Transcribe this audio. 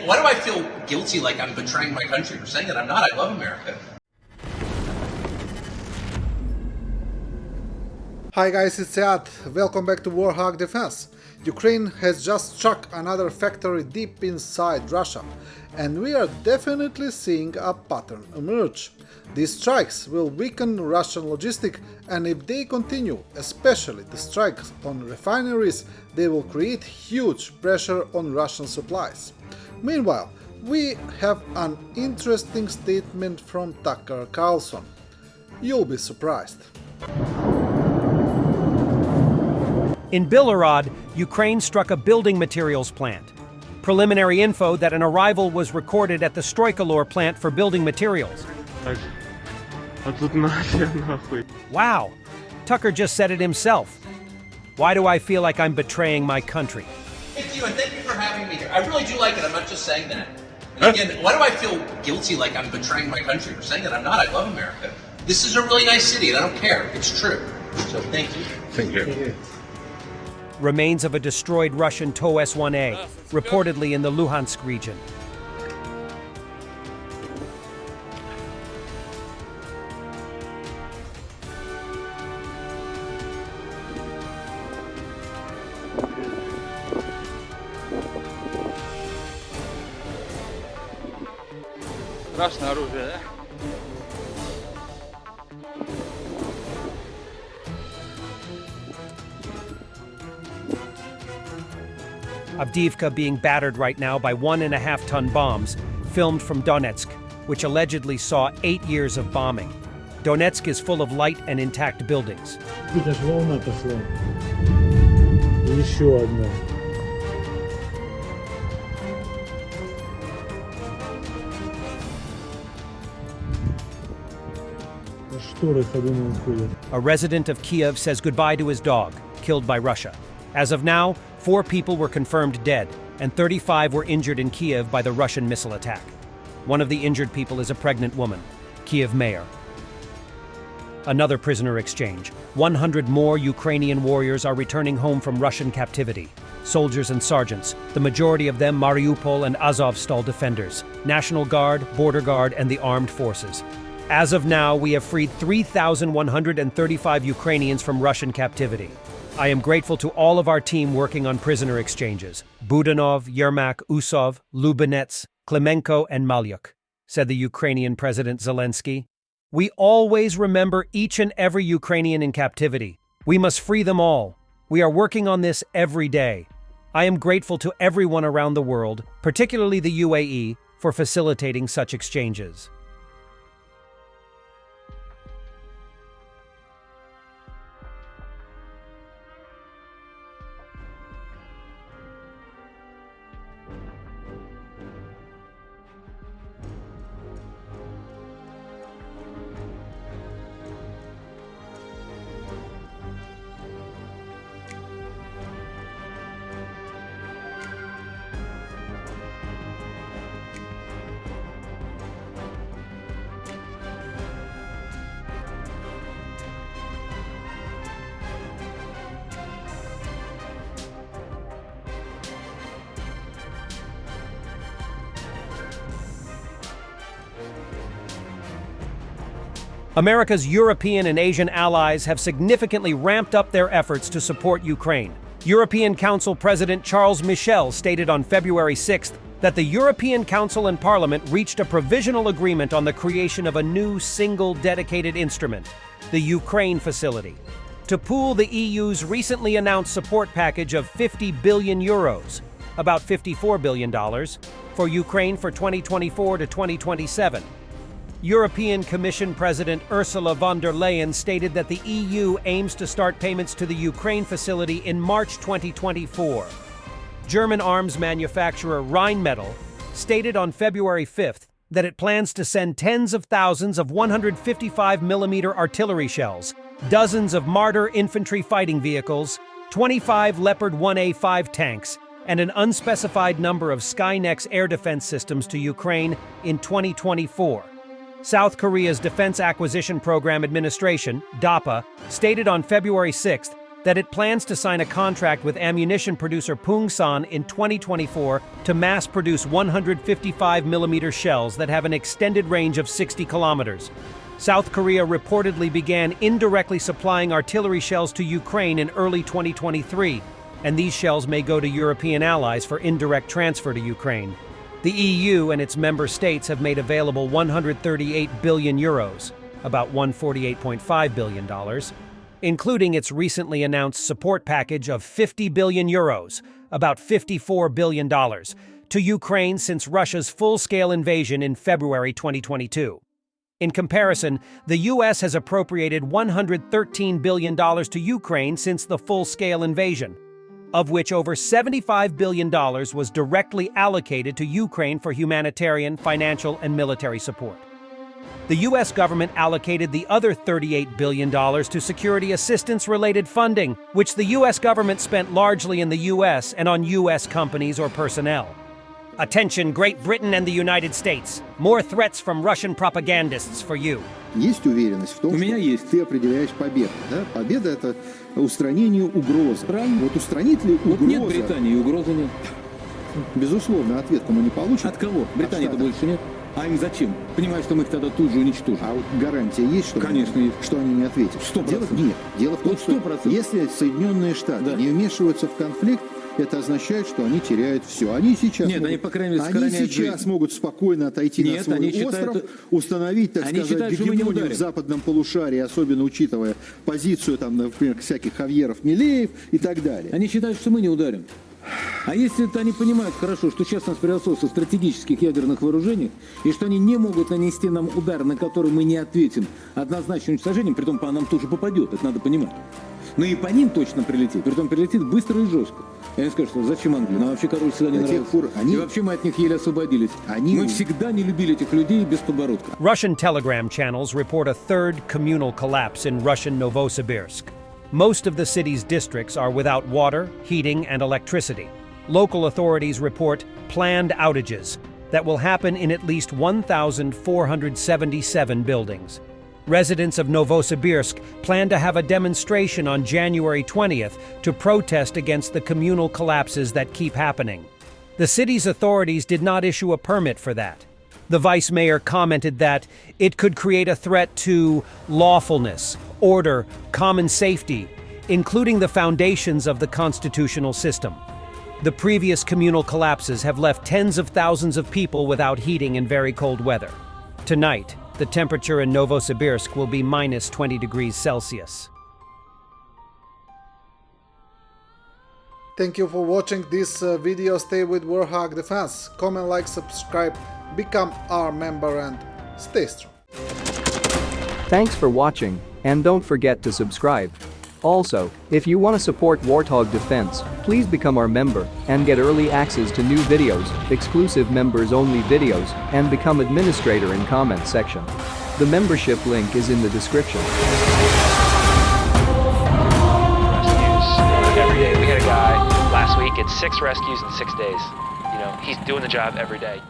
why do I feel guilty like I'm betraying my country for saying that? I'm not. I love America. Hi guys, it's Sead. Welcome back to Warthog Defense. Ukraine has just struck another factory deep inside Russia, and we are definitely seeing a pattern emerge. These strikes will weaken Russian logistics, and if they continue, especially the strikes on refineries, they will create huge pressure on Russian supplies. Meanwhile, we have an interesting statement from Tucker Carlson. You'll be surprised. In Bilhorod, Ukraine struck a building materials plant. Preliminary info that an arrival was recorded at the Stroykolor plant for building materials. Wow, Tucker just said it himself. Why do I feel like I'm betraying my country? Thank you, and thank you for having me here. I really do like it. I'm not just saying that. And again, why do I feel guilty like I'm betraying my country for saying that? I'm not. I love America. This is a really nice city, and I don't care. It's true. So thank you. Thank you. Remains of a destroyed Russian TOS-1A, reportedly in the Luhansk region. Красное оружие, да? Avdiivka being battered right now by 1.5-ton bombs, filmed from Donetsk, which allegedly saw 8 years of bombing. Donetsk is full of light and intact buildings. Аж волна пошла. Еще одна. Шторы ходуном ходят. A resident of Kiev says goodbye to his dog, killed by Russia. As of now, 4 people were confirmed dead, and 35 were injured in Kiev by the Russian missile attack. One of the injured people is a pregnant woman, Kiev mayor. Another prisoner exchange. 100 more Ukrainian warriors are returning home from Russian captivity. Soldiers and sergeants, the majority of them Mariupol and Azovstal defenders, National Guard, Border Guard, and the armed forces. As of now, we have freed 3,135 Ukrainians from Russian captivity. I am grateful to all of our team working on prisoner exchanges. Budanov, Yermak, Usov, Lubinets, Klemenko, and Malyuk, said the Ukrainian President Zelensky. We always remember each and every Ukrainian in captivity. We must free them all. We are working on this every day. I am grateful to everyone around the world, particularly the UAE, for facilitating such exchanges. America's European and Asian allies have significantly ramped up their efforts to support Ukraine. European Council President Charles Michel stated on February 6th that the European Council and Parliament reached a provisional agreement on the creation of a new single dedicated instrument, the Ukraine Facility, to pool the EU's recently announced support package of 50 billion euros, about $54 billion, for Ukraine for 2024 to 2027. European Commission President Ursula von der Leyen stated that the EU aims to start payments to the Ukraine facility in March 2024. German arms manufacturer Rheinmetall stated on February 5th that it plans to send tens of thousands of 155mm artillery shells, dozens of Marder infantry fighting vehicles, 25 Leopard 1A5 tanks, and an unspecified number of Skynex air defense systems to Ukraine in 2024. South Korea's Defense Acquisition Program Administration, DAPA, stated on February 6th that it plans to sign a contract with ammunition producer Pungsan in 2024 to mass-produce 155mm shells that have an extended range of 60 kilometers. South Korea reportedly began indirectly supplying artillery shells to Ukraine in early 2023, and these shells may go to European allies for indirect transfer to Ukraine. The EU and its member states have made available 138 billion euros, about $148.5 billion, including its recently announced support package of 50 billion euros, about $54 billion, to Ukraine since Russia's full-scale invasion in February 2022. In comparison, the US has appropriated $113 billion to Ukraine since the full-scale invasion, of which over $75 billion was directly allocated to Ukraine for humanitarian, financial, and military support. The U.S. government allocated the other $38 billion to security assistance-related funding, which the U.S. government spent largely in the U.S. and on U.S. companies or personnel. Attention, Great Britain and the United States. More threats from Russian propagandists for you. Есть уверенность в том, У меня что есть. ты определяешь победу. Да? Победа – это устранение угрозы. Правильно. Вот устранит ли Вот нет угроза? Британии, угрозы нет. Безусловно, ответку мы не получим. От кого? Британии-то Штатов. больше нет. А им зачем? Понимаешь, что мы их тогда тут же уничтожим. А вот гарантия есть, что, Конечно, есть. что они не ответят? 100%. Нет. Дело в том, Вот что 100%. если Соединенные Штаты Да. не вмешиваются в конфликт, это означает, что они теряют все. Они сейчас Нет, могут, они, по крайней мере, они сохраняют сейчас жизнь. могут спокойно отойти на Нет, свой они считают, остров, установить, так они сказать, считают, что мы не гегемонию ударим. в западном полушарии, особенно учитывая позицию, там, например, всяких Хавьеров, Милеев и так далее. Они считают, что мы не ударим. А если это они понимают хорошо, что сейчас у нас превосходство стратегических ядерных вооружений, и что они не могут нанести нам удар, на который мы не ответим однозначным уничтожением, притом по нам тоже попадет, это надо понимать. Но и по ним точно прилетит, притом прилетит быстро и жестко. И они скажут, что зачем Англия? Нам вообще, король всегда не До тех нравится. пор они- И вообще мы от них еле освободились. Мы всегда не любили этих людей без подбородка. Russian telegram channels report a third communal collapse in Russian Novosibirsk. Most of the city's districts are without water, heating, and electricity. Local authorities report planned outages that will happen in at least 1,477 buildings. Residents of Novosibirsk plan to have a demonstration on January 20th to protest against the communal collapses that keep happening. The city's authorities did not issue a permit for that. The vice mayor commented that it could create a threat to lawfulness, order, common safety, including the foundations of the constitutional system. The previous communal collapses have left tens of thousands of people without heating in very cold weather. Tonight, the temperature in Novosibirsk will be minus 20 degrees Celsius. Thank you for watching this video. Stay with Warthog Defense. Comment, like, subscribe, become our member, and stay strong. Thanks for watching, and don't forget to subscribe. Also, if you want to support Warthog Defense, please become our member and get early access to new videos, exclusive members-only videos, and become administrator in comment section. The membership link is in the description. Rescues every day. We had a guy last week at 6 rescues in 6 days. You know, he's doing the job every day.